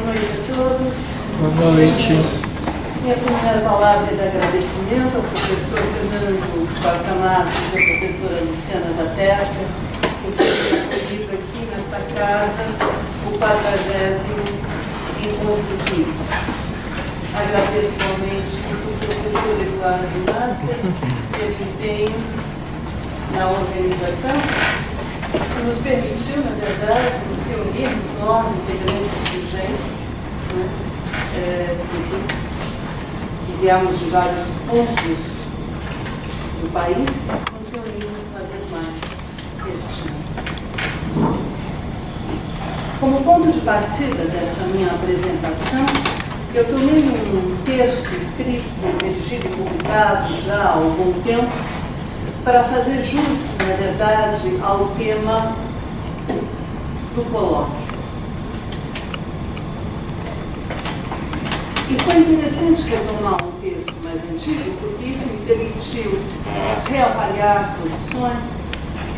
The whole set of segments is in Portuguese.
noite a todos. Boa noite. Minha primeira palavra é de agradecimento ao professor Fernando Costa Marques e à professora Luciana da Terra por terem acolhido aqui nesta casa o 40º Encontro dos Mídios. Agradeço igualmente ao professor Eduardo Nasser pelo empenho na organização, que nos permitiu, na verdade, nos reunirmos, nós, integrantes do GEM, que viemos de vários pontos do país, nos reunimos uma vez mais este ano. Como ponto de partida desta minha apresentação, eu tomei um texto escrito, redigido e publicado já há algum tempo, para fazer jus, na verdade, ao tema do colóquio. E foi interessante retomar um texto mais antigo, porque isso me permitiu reavaliar posições,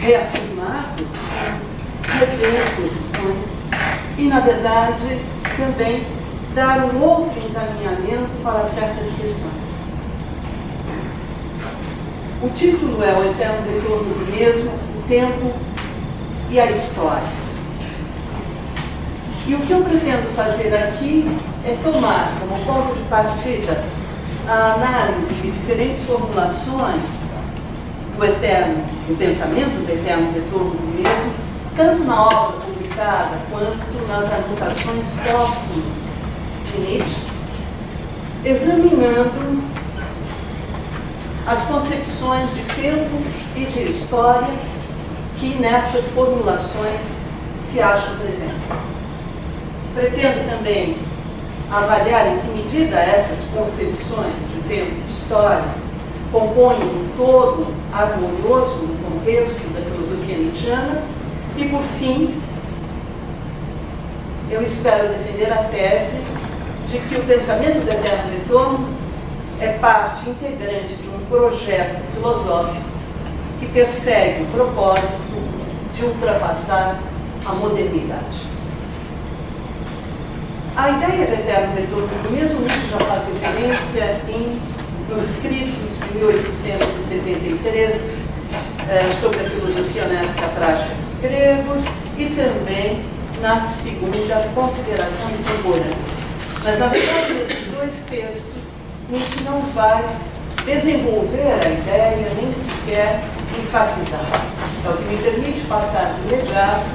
reafirmar posições, rever posições e, na verdade, também dar um outro encaminhamento para certas questões. O título é O Eterno Retorno do Mesmo, o Tempo e a História. E o que eu pretendo fazer aqui é tomar como ponto de partida a análise de diferentes formulações do pensamento do Eterno Retorno do Mesmo, tanto na obra publicada quanto nas anotações póstumas de Nietzsche, examinando as concepções de tempo e de história que nessas formulações se acham presentes. Pretendo também avaliar em que medida essas concepções de tempo e de história compõem um todo harmonioso no contexto da filosofia nietzschiana e, por fim, eu espero defender a tese de que o pensamento do eterno retorno é parte integrante de um projeto filosófico que persegue o propósito de ultrapassar a modernidade. A ideia de eterno retorno, mesmo Nietzsche já faz referência nos escritos de 1873 sobre a filosofia na época trágica dos gregos e também na segunda consideração extemporânea. Mas, na verdade, nesses dois textos, Nietzsche não vai desenvolver a ideia, nem sequer enfatizar. É o que me permite passar de imediato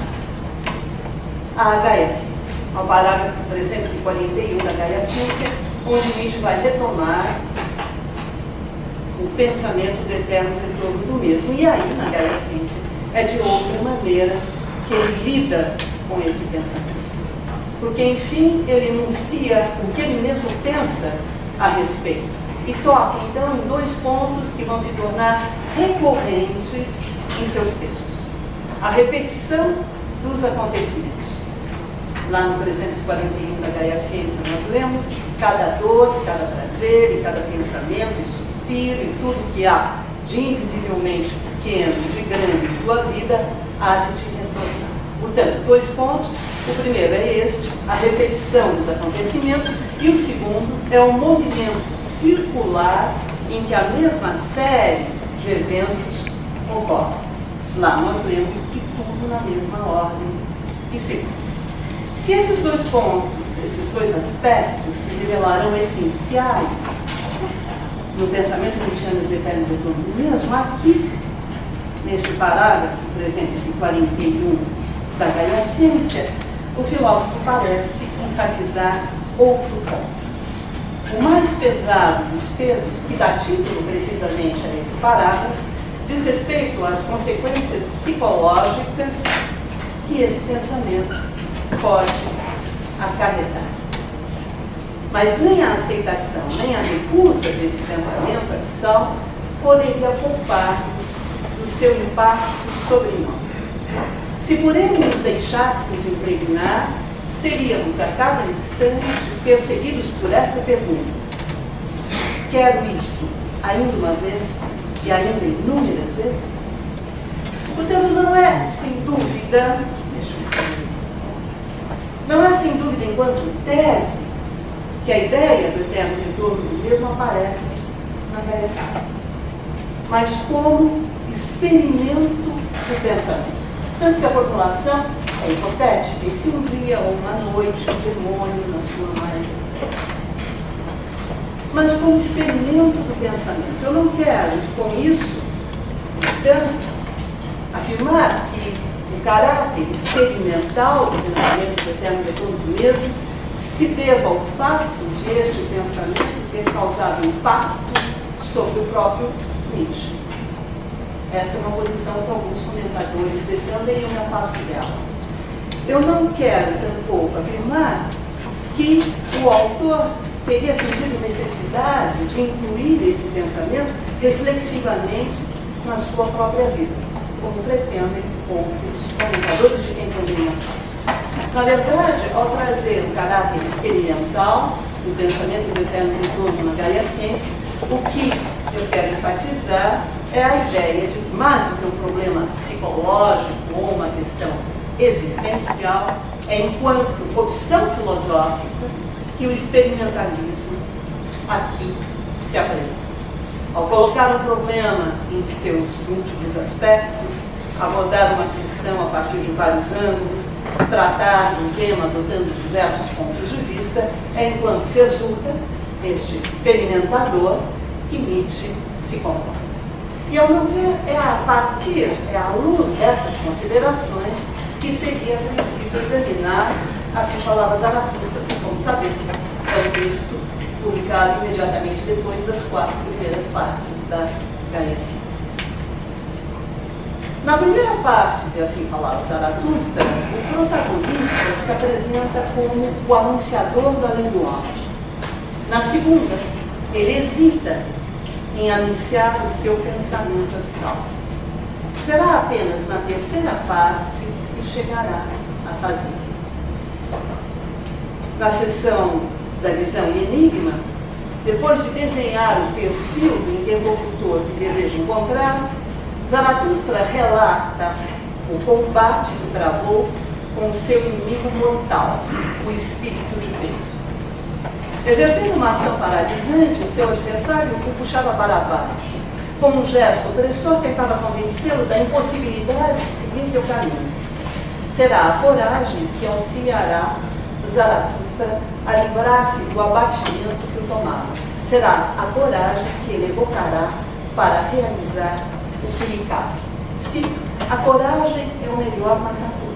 à Gaia Ciência, ao parágrafo 341 da Gaia Ciência, onde Nietzsche vai retomar o pensamento do eterno retorno do mesmo. E aí, na Gaia Ciência, é de outra maneira que ele lida com esse pensamento. Porque, enfim, ele enuncia o que ele mesmo pensa a respeito. E toca, então, em dois pontos que vão se tornar recorrentes em seus textos. A repetição dos acontecimentos. Lá no 341 da Gaia Ciência nós lemos que cada dor, cada prazer, e cada pensamento e suspiro, e tudo que há de indizivelmente pequeno, de grande em tua vida, há de te retornar. Portanto, dois pontos. O primeiro é este, a repetição dos acontecimentos, e o segundo é o movimento circular em que a mesma série de eventos ocorre. Lá nós lemos que tudo na mesma ordem e sequência. Se esses dois pontos, esses dois aspectos se revelarão essenciais no pensamento nietzschiano do eterno retorno do mesmo, aqui, neste parágrafo 341 da Gaia Ciência, o filósofo parece enfatizar outro ponto. O mais pesado dos pesos, que dá título precisamente a esse parágrafo, diz respeito às consequências psicológicas que esse pensamento pode acarretar. Mas nem a aceitação, nem a recusa desse pensamento abissal poderia poupar-nos do seu impacto sobre nós. Se por ele nos deixássemos impregnar, seríamos a cada instante perseguidos por esta pergunta: quero isto ainda uma vez e ainda inúmeras vezes? Portanto, não é sem dúvida enquanto tese que a ideia do eterno retorno do mesmo aparece na Gaia Ciência, mas como experimento do pensamento. Tanto que a formulação é hipotética, e se um dia ou uma noite um demônio na sua mãe, etc. Mas como experimento do pensamento. Eu não quero, com isso, portanto, afirmar que o caráter experimental do pensamento do eterno retorno do mesmo se deva ao fato de este pensamento ter causado impacto sobre o próprio Nietzsche. Essa é uma posição que alguns comentadores defendem e eu me afasto dela. Eu não quero, tampouco, afirmar que o autor teria sentido necessidade de incluir esse pensamento reflexivamente na sua própria vida, como pretendem outros comentadores de quem também não faz. Na verdade, ao trazer o caráter experimental do pensamento do eterno retorno na Gaia Ciência, o que eu quero enfatizar é a ideia de que, mais do que um problema psicológico ou uma questão existencial, é enquanto opção filosófica que o experimentalismo aqui se apresenta. Ao colocar um problema em seus múltiplos aspectos, abordar uma questão a partir de vários ângulos, tratar de um tema adotando diversos pontos de vista, é enquanto fesuca este experimentador que Nietzsche se comporta. E, ao meu ver, é à luz dessas considerações que seria preciso examinar Assim Falava Zaratustra, que, como sabemos, é um texto publicado imediatamente depois das 4 primeiras partes da Gaia Ciência. Na primeira parte de Assim Falava Zaratustra, o protagonista se apresenta como o anunciador do além do alto. Na segunda, ele hesita em anunciar o seu pensamento abissal. Será apenas na terceira parte que chegará a fazer. Na seção da visão e enigma, depois de desenhar o perfil do interlocutor que deseja encontrar, Zaratustra relata o combate que travou com seu inimigo mortal, o espírito de peso. Exercendo uma ação paralisante, o seu adversário o puxava para baixo. Com um gesto opressor, tentava convencê-lo da impossibilidade de seguir seu caminho. Será a coragem que auxiliará Zaratustra a livrar-se do abatimento que o tomava. Será a coragem que ele evocará para realizar o que lhe cabe. Cito: a coragem é o melhor matador.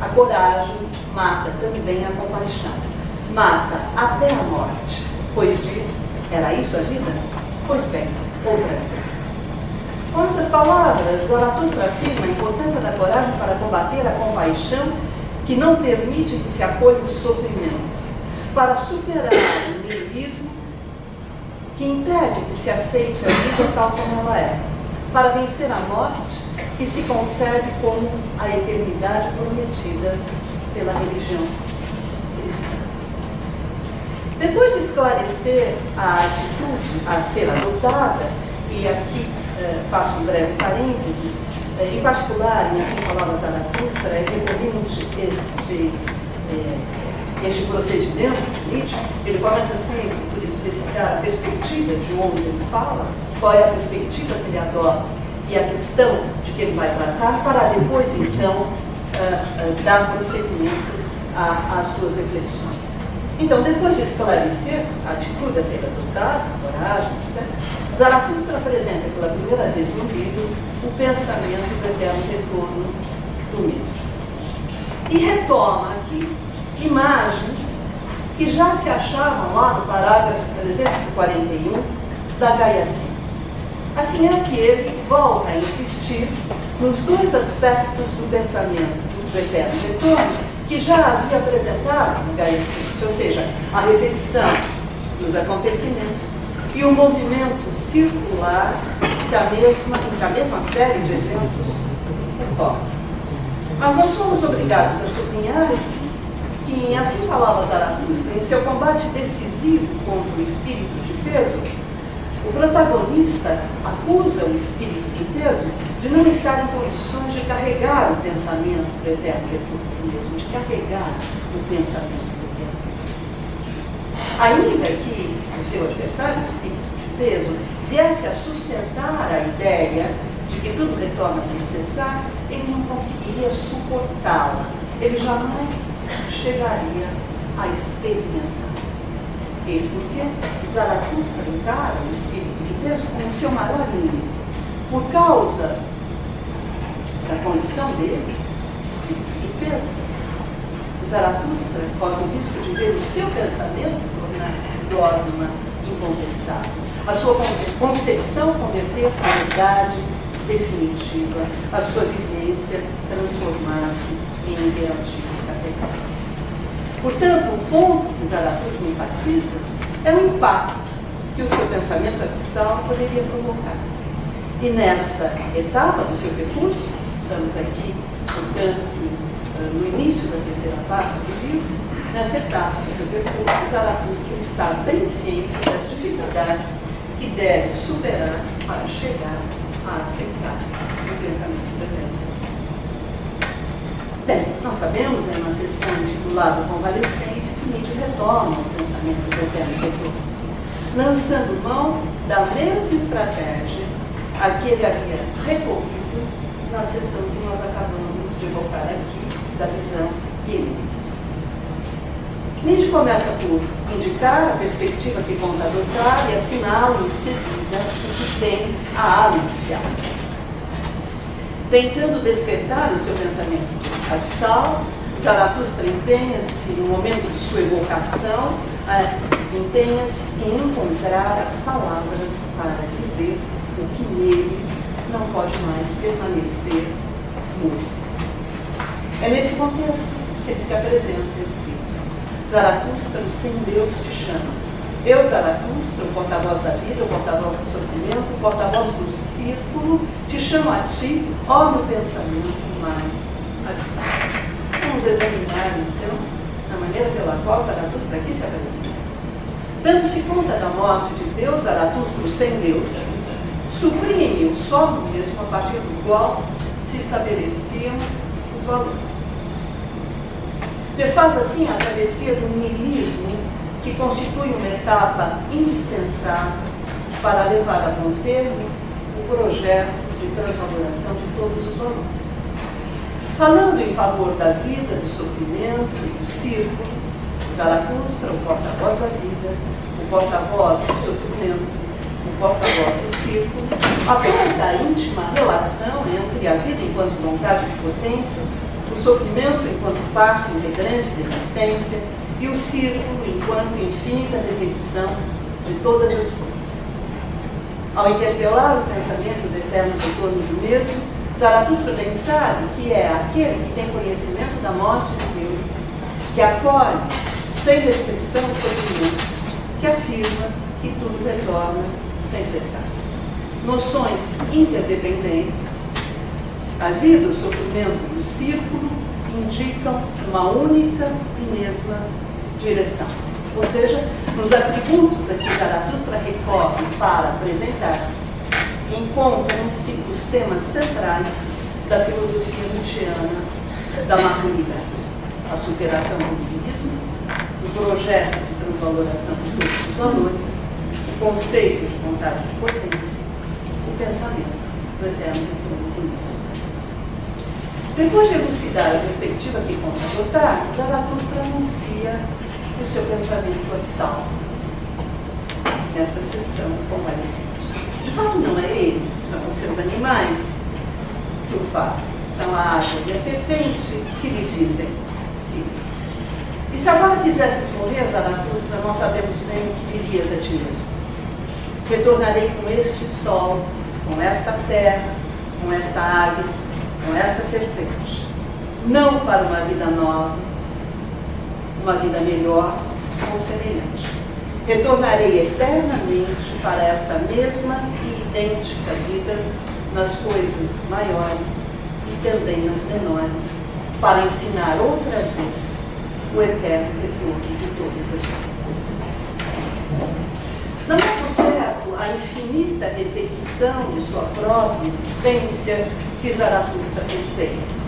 A coragem mata também a compaixão. Mata até a morte, pois diz: era isso a vida? Pois bem, outra vez. Com estas palavras, Zaratustra afirma a importância da coragem para combater a compaixão que não permite que se acolha o sofrimento, para superar o niilismo que impede que se aceite a vida tal como ela é, para vencer a morte que se concebe como a eternidade prometida pela religião cristã. Depois de esclarecer a atitude a ser adotada, e aqui faço um breve parênteses, em particular, em Assim Falava Zaratustra, é recorrente este procedimento de Nietzsche. Ele começa sempre por explicitar a perspectiva de onde ele fala, qual é a perspectiva que ele adota e a questão de que ele vai tratar, para depois, então, dar prosseguimento às suas reflexões. Então, depois de esclarecer a atitude a ser adotada, a coragem, etc., Zaratustra apresenta pela primeira vez no livro o pensamento do eterno retorno do mesmo. E retoma aqui imagens que já se achavam lá no parágrafo 341 da Gaia Ciência. Assim é que ele volta a insistir nos dois aspectos do pensamento do eterno retorno que já havia apresentado no Gaia Ciência, ou seja, a repetição dos acontecimentos e o movimento circular que a mesma série de eventos ocorre. Mas nós somos obrigados a sublinhar que, assim falava Zaratustra, em seu combate decisivo contra o espírito de peso, o protagonista acusa o espírito de peso de não estar em condições de carregar o pensamento do eterno retorno, mesmo de carregar o pensamento do eterno retorno. Ainda que o seu adversário, o espírito de peso, viesse a sustentar a ideia de que tudo retorna sem cessar, ele não conseguiria suportá-la. Ele jamais chegaria a experimentar. Eis porque Zaratustra encara o espírito de peso como seu maior inimigo. Por causa da condição dele, espírito de peso, Zaratustra corre o risco de ver o seu pensamento tornar-se dogma incontestável, a sua concepção converter-se em verdade definitiva, a sua vivência transformar-se em imperativa categórica. Portanto, o ponto que Zaratustra enfatiza é o impacto que o seu pensamento abissal poderia provocar. E nessa etapa do seu percurso, estamos aqui, portanto, no início da terceira parte do livro, nessa etapa do seu percurso, Zaratustra está bem ciente das dificuldades que deve superar para chegar a aceitar o pensamento do eterno. Bem, nós sabemos, em uma sessão intitulada Convalescente, que Nietzsche retoma o pensamento do eterno retorno, lançando mão da mesma estratégia a que ele havia recorrido na sessão que nós acabamos de evocar aqui, da visão Yehudi. Nietzsche começa por indicar a perspectiva que conta adotar e assinala em seguida o que tem a anunciar. Tentando despertar o seu pensamento abissal, Zaratustra empenha-se, no momento de sua evocação, empenha-se em encontrar as palavras para dizer o que nele não pode mais permanecer mudo. É nesse contexto que ele se apresenta, eu cito: Zaratustra, sem Deus te chama. Eu, Zaratustra, o porta-voz da vida, o porta-voz do sofrimento, o porta-voz do círculo, te chamo a ti, ó meu pensamento mais abissal. Vamos examinar, então, a maneira pela qual Zaratustra aqui se apresenta. Tanto se conta da morte de Deus, Zaratustra, sem Deus, suprime o solo mesmo a partir do qual se estabeleciam os valores. Perfaz assim a travessia do niilismo, que constitui uma etapa indispensável para levar a bom termo o projeto de transvalorização de todos os valores. Falando em favor da vida, do sofrimento e do círculo, Zaratustra, o porta-voz da vida, o porta-voz do sofrimento, o porta-voz do círculo, aponta a íntima relação entre a vida enquanto vontade de potência, o sofrimento enquanto parte integrante da existência e o círculo enquanto infinita repetição de todas as coisas. Ao interpelar o pensamento do eterno retorno do mesmo, Zaratustra bem sabe que é aquele que tem conhecimento da morte de Deus, que acolhe sem restrição o sofrimento, que afirma que tudo retorna sem cessar. Noções interdependentes, a vida, o sofrimento e o círculo indicam uma única e mesma direção. Ou seja, nos atributos a que Zaratustra recorre para apresentar-se, encontram-se os temas centrais da filosofia nietzschiana da maturidade: a superação do niilismo, o projeto de transvaloração de todos os valores, o conceito de vontade de potência, o pensamento do eterno retorno do mesmo. Depois de elucidar a perspectiva que conta adotar, Zaratustra anuncia o seu pensamento abissal nessa sessão convalescente. De fato, não é ele, são os seus animais que o fazem. São a águia e a serpente que lhe dizem: sim. E se agora quisesses morrer, Zaratustra, não sabemos bem o que dirias a ti mesmo. Retornarei com este sol, com esta terra, com esta águia, com esta serpente. Não para uma vida nova, uma vida melhor ou semelhante. Retornarei eternamente para esta mesma e idêntica vida nas coisas maiores e também nas menores, para ensinar outra vez o eterno retorno de todas as coisas. Não é por certo a infinita repetição de sua própria existência que Zaratustra receia.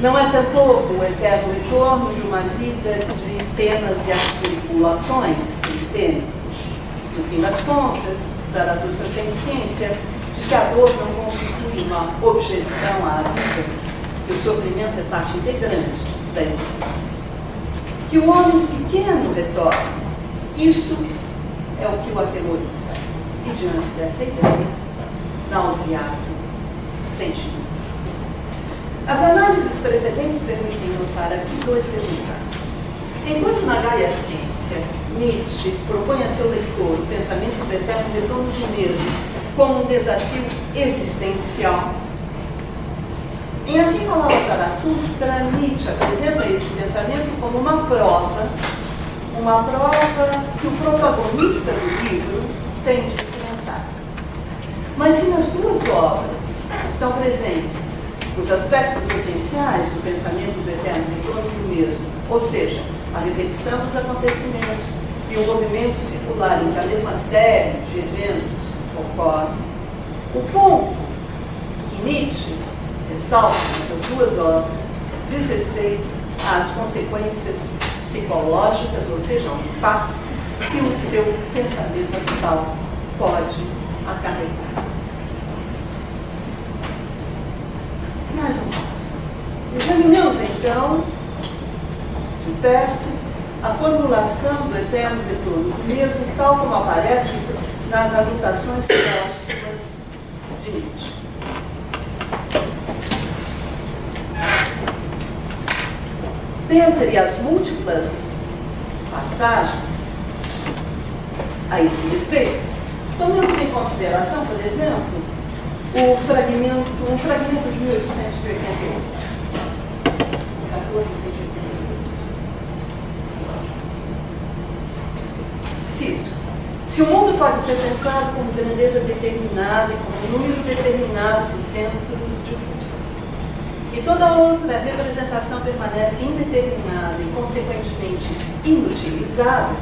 Não é tampouco o eterno retorno de uma vida de penas e atribulações que teme. No fim das contas, Zaratustra tem ciência de que a dor não constitui uma objeção à vida, que o sofrimento é parte integrante da existência. Que o homem pequeno retorna, isso é o que o atemoriza. E diante dessa ideia, nauseado, sente nojo. As análises precedentes permitem notar aqui dois resultados. Enquanto na Gaia Ciência, Nietzsche propõe a seu leitor o pensamento do eterno retorno de mesmo como um desafio existencial, em Assim Falava Zaratustra, Nietzsche apresenta esse pensamento como uma prova que o protagonista do livro tem de enfrentar. Mas se nas duas obras estão presentes os aspectos essenciais do pensamento do eterno retorno do mesmo, ou seja, a repetição dos acontecimentos e o movimento circular em que a mesma série de eventos ocorre, o ponto que Nietzsche ressalta nessas duas obras diz respeito às consequências psicológicas, ou seja, ao impacto que o seu pensamento abissal pode acarretar. Mais um passo. Examinemos então, de perto, a formulação do eterno retorno, mesmo tal como aparece nas anotações póstumas de Nietzsche. Dentre as múltiplas passagens a esse respeito, tomemos em consideração, por exemplo, um fragmento de 1888, 1488. Cito: se o mundo pode ser pensado como grandeza determinada e como número determinado de centros de força, e toda outra representação permanece indeterminada e, consequentemente, inutilizável,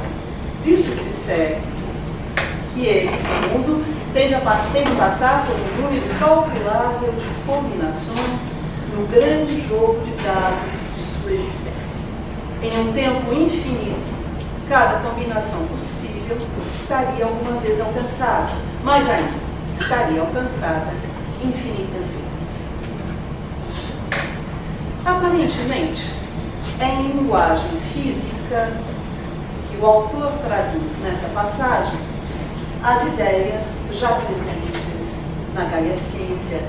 disso se segue que ele, o mundo, tende a passar por um número calculável de combinações no grande jogo de dados de sua existência. Em um tempo infinito, cada combinação possível estaria alguma vez alcançada, mas ainda estaria alcançada infinitas vezes. Aparentemente, é em linguagem física que o autor traduz nessa passagem as ideias já presentes na Gaia Ciência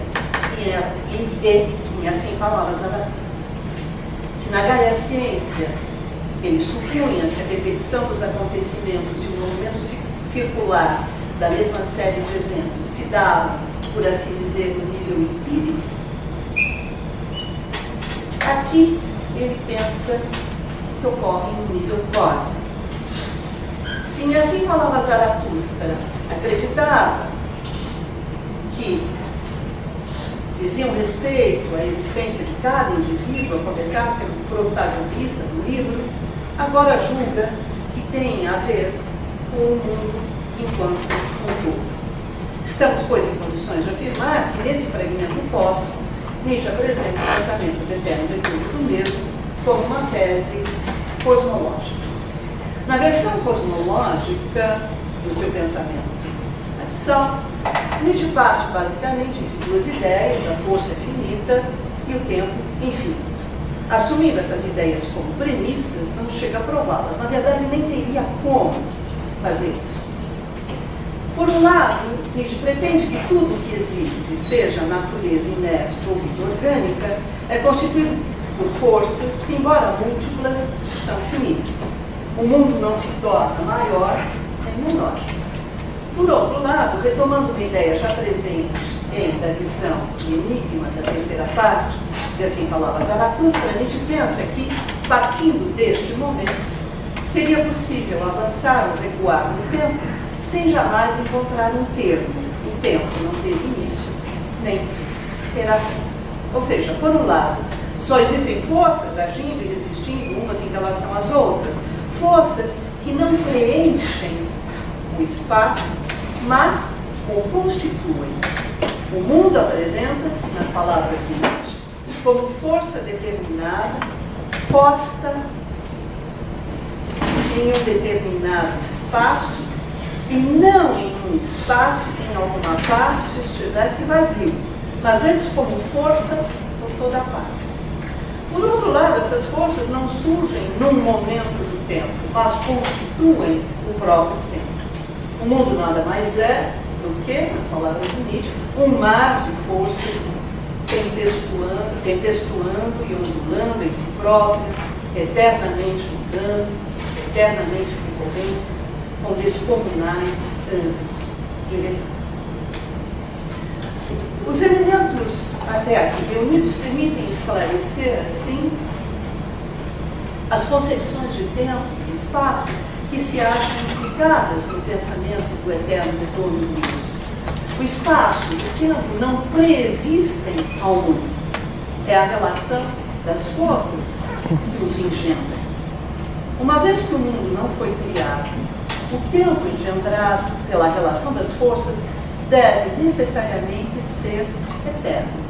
e Assim Falava Zaratustra. Se na Gaia Ciência ele supunha que a repetição dos acontecimentos e o movimento circular da mesma série de eventos se dava, por assim dizer, no nível empírico, aqui ele pensa que ocorre no nível cósmico. Se Assim Falava Zaratustra acreditava que diziam respeito à existência de cada indivíduo, a começar pelo protagonista do livro, agora julga que tem a ver com o mundo enquanto um todo. Estamos, pois, em condições de afirmar que nesse fragmento póstumo, Nietzsche apresenta o pensamento do eterno retorno do mesmo como uma tese cosmológica. Na versão cosmológica do seu pensamento abissal, Nietzsche parte basicamente de duas ideias, a força finita e o tempo infinito. Assumindo essas ideias como premissas, não chega a prová-las. Na verdade, nem teria como fazer isso. Por um lado, Nietzsche pretende que tudo que existe, seja natureza inerte ou vida orgânica, é constituído por forças que, embora múltiplas, são finitas. O mundo não se torna maior, é menor. Por outro lado, retomando uma ideia já presente em Da Visão e Enigma, da terceira parte, de Assim Falava Zaratustra, Nietzsche pensa que, partindo deste momento, seria possível avançar ou recuar no tempo sem jamais encontrar um termo. O tempo não teve início, nem terá fim. Ou seja, por um lado, só existem forças agindo e resistindo umas em relação às outras, forças que não preenchem o espaço, mas o constituem. O mundo apresenta-se, nas palavras de Nietzsche, como força determinada, posta em um determinado espaço e não em um espaço que em alguma parte estivesse vazio, mas antes como força por toda parte. Por outro lado, essas forças não surgem num momento do tempo, mas constituem o próprio tempo. O mundo nada mais é do que, nas palavras de Nietzsche, um mar de forças tempestuando e ondulando em si próprias, eternamente mudando, eternamente concorrentes, com descomunais anos de retorno. Os elementos até aqui reunidos permitem esclarecer, assim, as concepções de tempo e espaço que se acham implicadas no pensamento do eterno retorno do mundo. O espaço e o tempo não preexistem ao mundo. É a relação das forças que os engendra. Uma vez que o mundo não foi criado, o tempo engendrado pela relação das forças deve necessariamente ser eterno.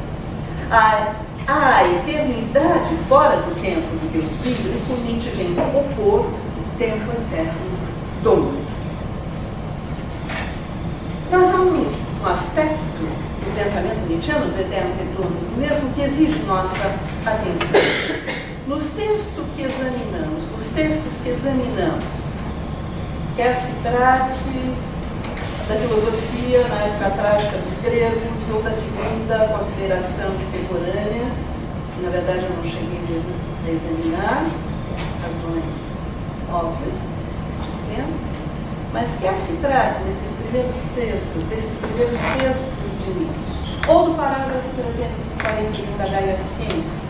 A eternidade fora do tempo do Deus bíblico, Nietzsche vem opor o tempo eterno do mundo. Mas há um aspecto do pensamento nietzschiano do eterno retorno do mesmo que exige nossa atenção. Nos textos que examinamos, quer se trate da filosofia na época trágica dos gregos ou da segunda consideração extemporânea, que na verdade eu não cheguei a examinar, razões óbvias de tempo, mas quer se trate desses primeiros textos de Nietzsche, ou do parágrafo 341 da Gaia Ciência,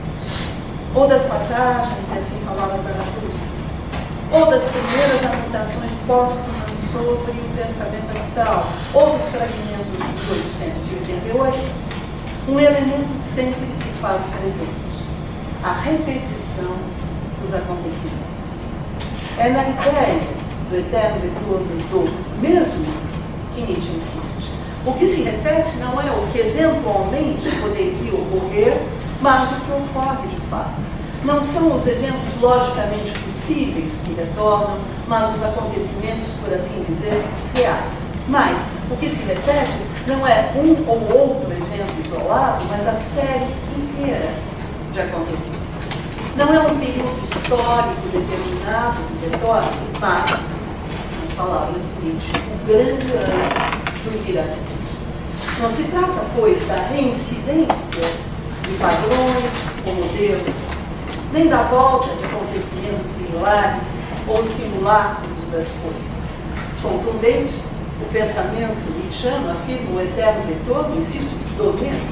ou das passagens, e assim falava Zaratustra, ou das primeiras anotações póstumas sobre o pensamento axial, ou dos fragmentos de 1888, um elemento sempre se faz presente: a repetição dos acontecimentos. É na ideia do eterno retorno do mesmo que Nietzsche insiste. O que se repete não é o que eventualmente poderia ocorrer, mas o que ocorre de fato. Não são os eventos logicamente possíveis que retornam, mas os acontecimentos, por assim dizer, reais. Mas o que se repete não é um ou outro evento isolado, mas a série inteira de acontecimentos. Não é um período histórico determinado que retorna, mas, nas palavras de Nietzsche, o grande ano do vir a ser. Não se trata, pois, da reincidência de padrões ou modelos, nem da volta de acontecimentos similares ou simulacros das coisas. Contundente, o pensamento nietzschiano afirma o eterno retorno, insisto, do mesmo,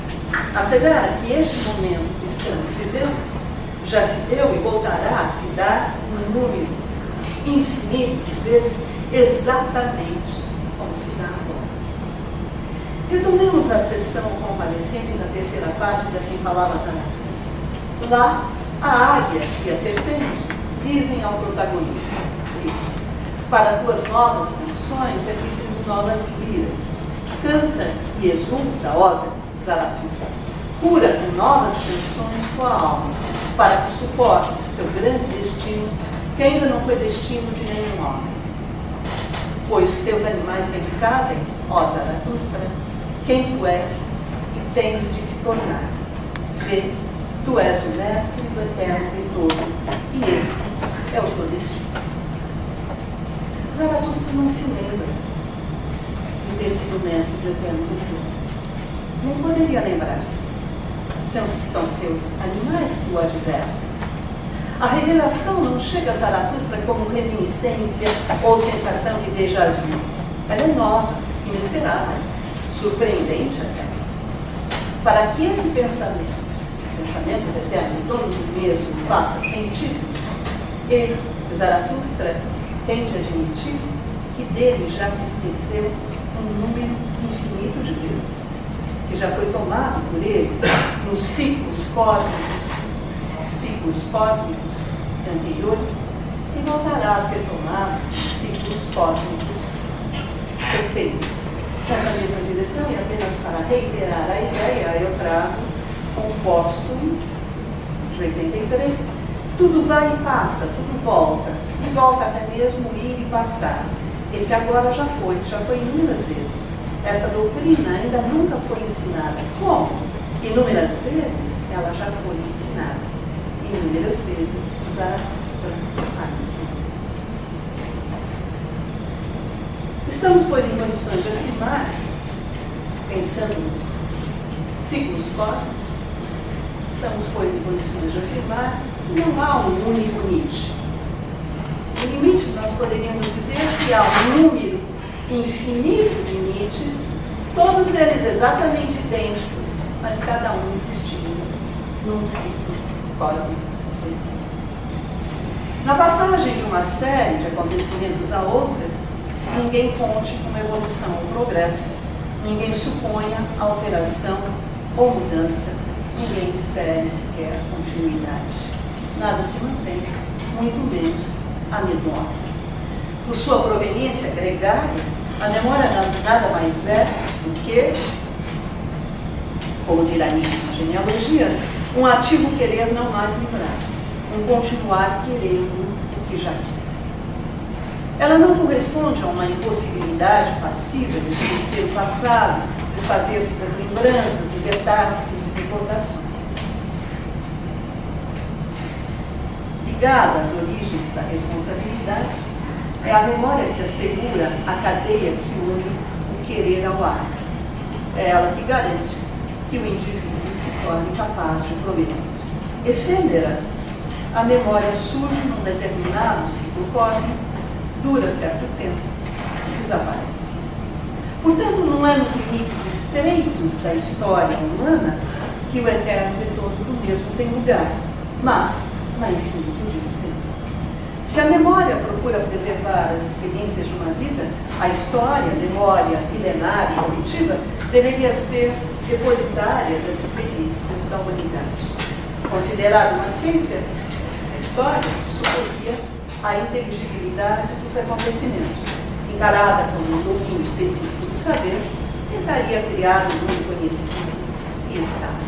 assevera que este momento que estamos vivendo já se deu e voltará a se dar um número infinito de vezes, exatamente como se dá agora. Retomemos a sessão convalescente da terceira parte da Assim Falava Zaratustra. Lá, a águia e a serpente dizem ao protagonista: sim, para tuas novas canções é preciso novas liras. Canta e exulta, ó Zaratustra, cura com novas canções tua alma, para que suportes teu grande destino, que ainda não foi destino de nenhum homem. Pois teus animais bem sabem, ó Zaratustra, quem tu és e tens de te tornar. Vê, tu és o mestre do eterno retorno, e esse é o teu destino. Zaratustra não se lembra de ter sido mestre do eterno retorno. Nem poderia lembrar-se. São seus animais que o advertem. A revelação não chega a Zaratustra como reminiscência ou sensação de déjà vu. Ela é nova, inesperada, surpreendente até. Para que esse pensamento do eterno retorno do mesmo faça sentido, ele, Zaratustra, tem de admitir que dele já se esqueceu um número infinito de vezes, que já foi tomado por ele nos ciclos cósmicos anteriores e voltará a ser tomado nos ciclos cósmicos posteriores. Nessa mesma direção, e apenas para reiterar a ideia, eu trago um póstumo de 83, Tudo vai e passa, tudo volta. E volta até mesmo ir e passar. Esse agora já foi inúmeras vezes. Esta doutrina ainda nunca foi ensinada. Como? Inúmeras vezes ela já foi ensinada. Inúmeras vezes Zaratustra a ensinou. Estamos, pois, em condições de afirmar, pensando nos ciclos cósmicos, estamos, pois, em condições de afirmar que não há um único Nietzsche. No limite, nós poderíamos dizer que há um número infinito de Nietzsches, todos eles exatamente idênticos, mas cada um existindo num ciclo cósmico específico. Na passagem de uma série de acontecimentos a outra, ninguém conte com uma evolução ou progresso, ninguém suponha alteração ou mudança, ninguém espere sequer continuidade. Nada se mantém, muito menos a memória. Por sua proveniência gregária, a memória nada mais é do que, como dirá Nietzsche na genealogia, um ativo querer não mais livrar-se, um continuar querendo o que já quis. Ela não corresponde a uma impossibilidade passiva de esquecer o passado, desfazer-se das lembranças, libertar-se de recordações. Ligada às origens da responsabilidade, é a memória que assegura a cadeia que une o querer ao ar. É ela que garante que o indivíduo se torne capaz de progredir. Efêmera, a memória surge num determinado ciclo cósmico, dura certo tempo e desaparece. Portanto, não é nos limites estreitos da história humana que o eterno retorno do mesmo tem lugar, mas na infinitude do tempo. Se a memória procura preservar as experiências de uma vida, a história, a memória milenar e coletiva, deveria ser depositária das experiências da humanidade. Considerada uma ciência, a história suporia a inteligibilidade dos acontecimentos. Encarada como um domínio específico do saber, tentaria criar um mundo conhecido e estável.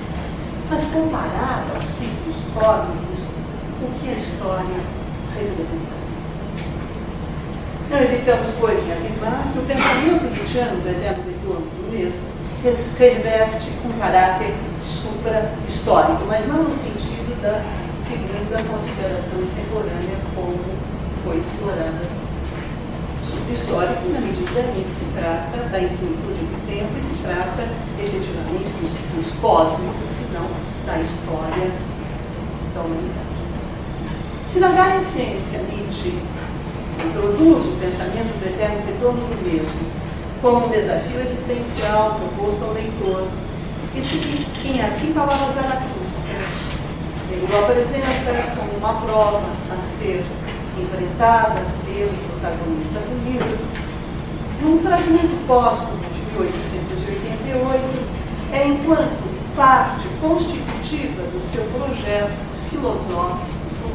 Mas comparada aos ciclos cósmicos, o que a história representa? Não hesitamos, pois, em afirmar que o pensamento nietzschiano do eterno retorno do mesmo reveste um caráter supra-histórico, mas não no sentido da segunda consideração extemporânea, como foi explorada. Supra-histórico na medida em que se trata da infinitude do tempo e se trata efetivamente dos ciclos cósmicos, e não da história da humanidade. Se na Gaia Ciência Nietzsche introduz o pensamento do eterno retorno do mesmo como um desafio existencial proposto ao leitor, e em assim falava Zaratustra, ele o apresenta como uma prova a ser enfrentada pelo protagonista do livro. Num fragmento póstumo de 1888, é enquanto parte constitutiva do seu projeto filosófico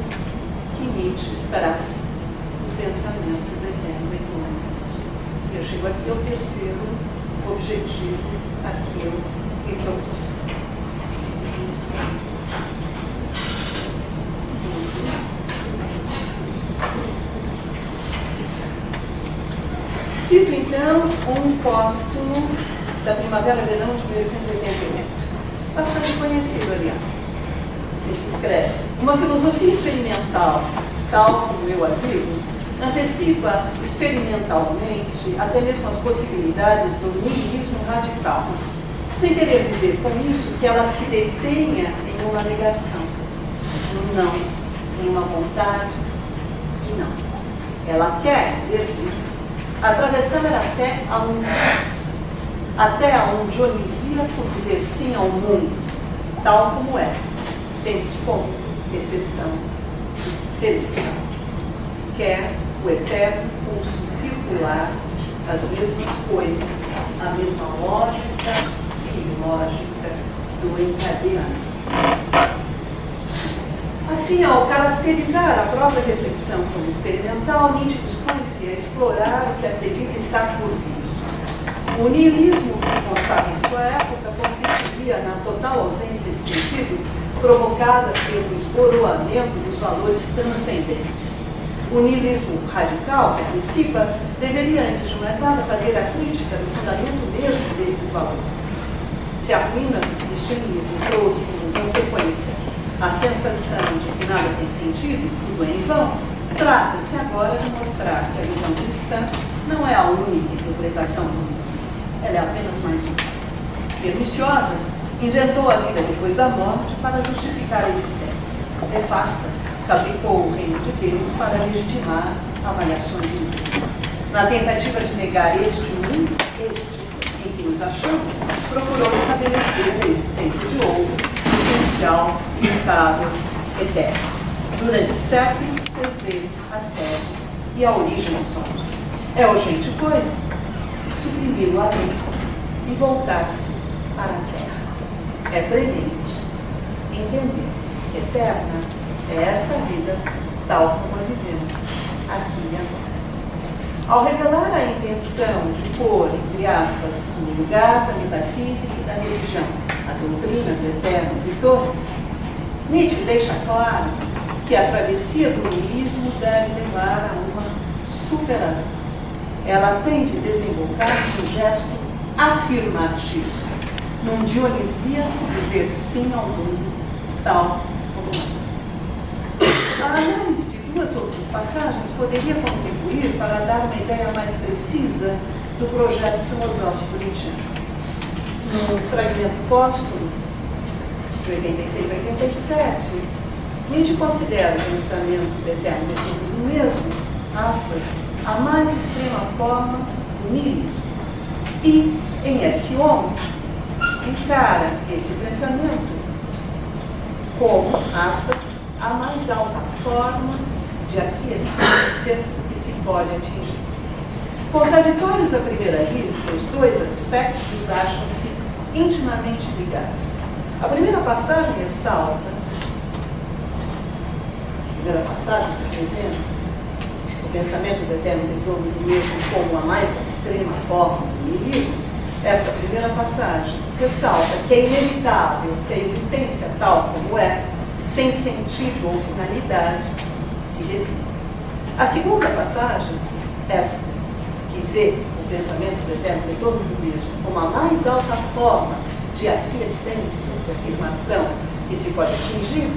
que Nietzsche traz o pensamento do eterno retorno. Eu chego aqui ao terceiro objetivo, aquilo que propus. Cito então um póstumo da Primavera-Verão de 1888, bastante conhecido, aliás. Ele escreve: uma filosofia experimental, tal como eu a vivo, antecipa experimentalmente até mesmo as possibilidades do nihilismo radical, sem querer dizer com isso que ela se detenha em uma negação, um não, em uma vontade de não. Ela quer, desde isso, atravessar até a um caos, até a um dionisíaco dizer sim ao mundo, tal como é, sem desconto, exceção e seleção. Quer o eterno curso circular, as mesmas coisas, a mesma lógica e lógica do encadeamento. Assim, ao caracterizar a própria reflexão como experimental, Nietzsche dispõe-se a explorar o que acredita estar por vir. O niilismo que constava em sua época consistiria na total ausência de sentido provocada pelo esboroamento dos valores transcendentes. O niilismo radical, que antecipa, deveria, antes de mais nada, fazer a crítica do fundamento mesmo desses valores. Se a ruína do cristianismo trouxe como consequência a sensação de que nada tem sentido, tudo é em vão, trata-se agora de mostrar que a visão cristã não é a única interpretação do mundo. Ela é apenas mais uma. Perniciosa, inventou a vida depois da morte para justificar a existência. Nefasta, fabricou o reino de Deus para legitimar avaliações inúteis. Na tentativa de negar este mundo, em que nos achamos, procurou estabelecer a existência de outro, essencial, imutável, eterno. Durante séculos, fez dele a sede e a origem dos homens. É urgente, pois, suprimir o além e voltar-se para a terra. É premente entender que eterna é esta vida, tal como a vivemos aqui e agora. Ao revelar a intenção de pôr, entre aspas, no lugar da metafísica e da religião, a doutrina do eterno Vitor, Nietzsche deixa claro que a travessia do niilismo deve levar a uma superação. Ela tem de desembocar num gesto afirmativo, num dionisíaco dizer sim ao mundo, tal como é. A análise de duas outras passagens poderia contribuir para dar uma ideia mais precisa do projeto filosófico nietzscheano. No fragmento póstumo, de 86 a 87, Nietzsche considera o pensamento do eterno do mesmo, aspas, a mais extrema forma do niilismo. E, em Esse Homem, encara esse pensamento como, aspas, a mais alta forma de aquiescência que se pode atingir. Contraditórios à primeira vista, os dois aspectos acham-se intimamente ligados. A primeira passagem ressalta, por exemplo, o pensamento do eterno retorno do mesmo como a mais extrema forma do niilismo. Esta primeira passagem ressalta que é inevitável que a existência tal como é, sem sentido ou finalidade, se repita. A segunda passagem, esta, que vê o pensamento do eterno retorno do mesmo como a mais alta forma de aquiescência, de afirmação que se pode atingir,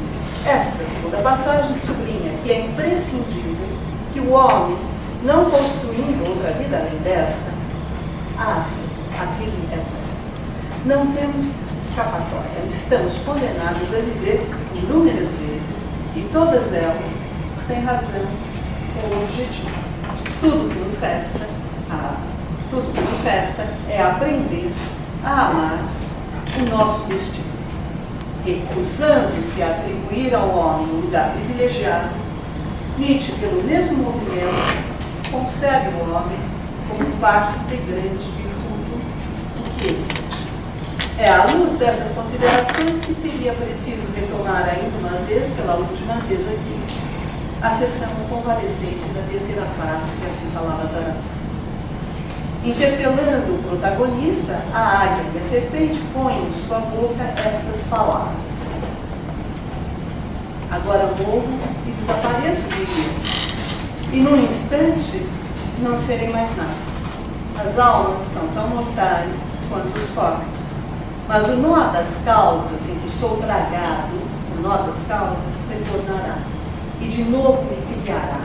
esta segunda passagem sublinha que é imprescindível que o homem, não possuindo outra vida além desta, afirme esta vida. Não temos escapatória, estamos condenados a viver inúmeras vezes e todas elas sem razão ou objetivo. Tudo que nos resta é aprender a amar o nosso destino. Recusando-se a atribuir ao homem um lugar privilegiado, Nietzsche, pelo mesmo movimento, concebe o homem como parte integrante de tudo o que existe. É à luz dessas considerações que seria preciso retomar ainda uma vez, pela última vez aqui, a sessão convalescente da terceira parte que assim falava Zaratustra. Interpelando o protagonista, a águia e a serpente põem em sua boca estas palavras: agora morro e desapareço de vez, e num instante não serei mais nada. As almas são tão mortais quanto os corpos, mas o nó das causas em que sou tragado, o nó das causas retornará, e de novo me criará.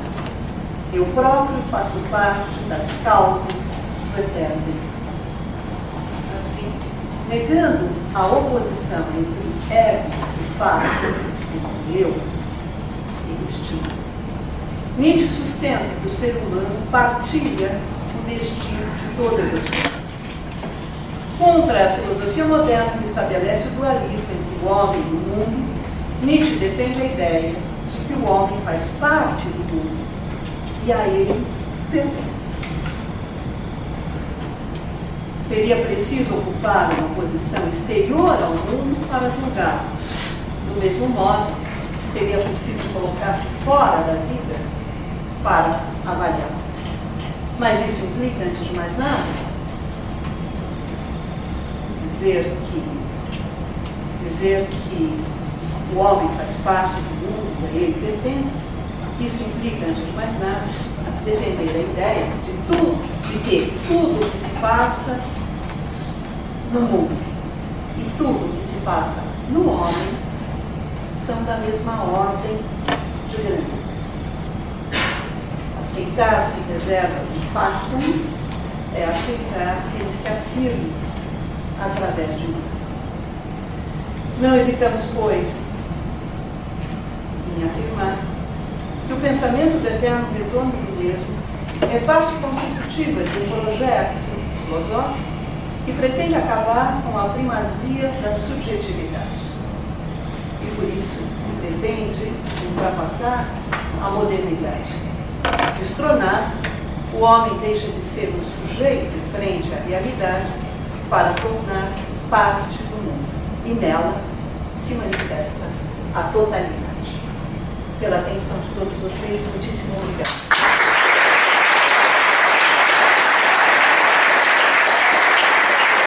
Eu próprio faço parte das causas do eterno Deus. Assim, negando a oposição entre ego e fato, entre eu e destino, Nietzsche sustenta que o ser humano partilha o destino de todas as coisas. Contra a filosofia moderna que estabelece o dualismo entre o homem e o mundo, Nietzsche defende a ideia de que o homem faz parte do mundo e a ele pertence. Seria preciso ocupar uma posição exterior ao mundo para julgar. Do mesmo modo, seria preciso colocar-se fora da vida para avaliar. Mas isso implica, antes de mais nada, dizer que o homem faz parte do mundo e a ele pertence, isso implica, antes de mais nada, defender a ideia de que tudo o que se passa no mundo e tudo o que se passa no homem são da mesma ordem de grandeza. Aceitar sem reservas o fato é aceitar que ele se afirme através de nós. Não hesitamos, pois, em afirmar que o pensamento do eterno retorno do mesmo é parte constitutiva de um projeto filosófico que pretende acabar com a primazia da subjetividade. E por isso pretende ultrapassar a modernidade. Destronado, o homem deixa de ser um sujeito frente à realidade para tornar-se parte do mundo. E nela se manifesta a totalidade. Pela atenção de todos vocês, muitíssimo obrigado.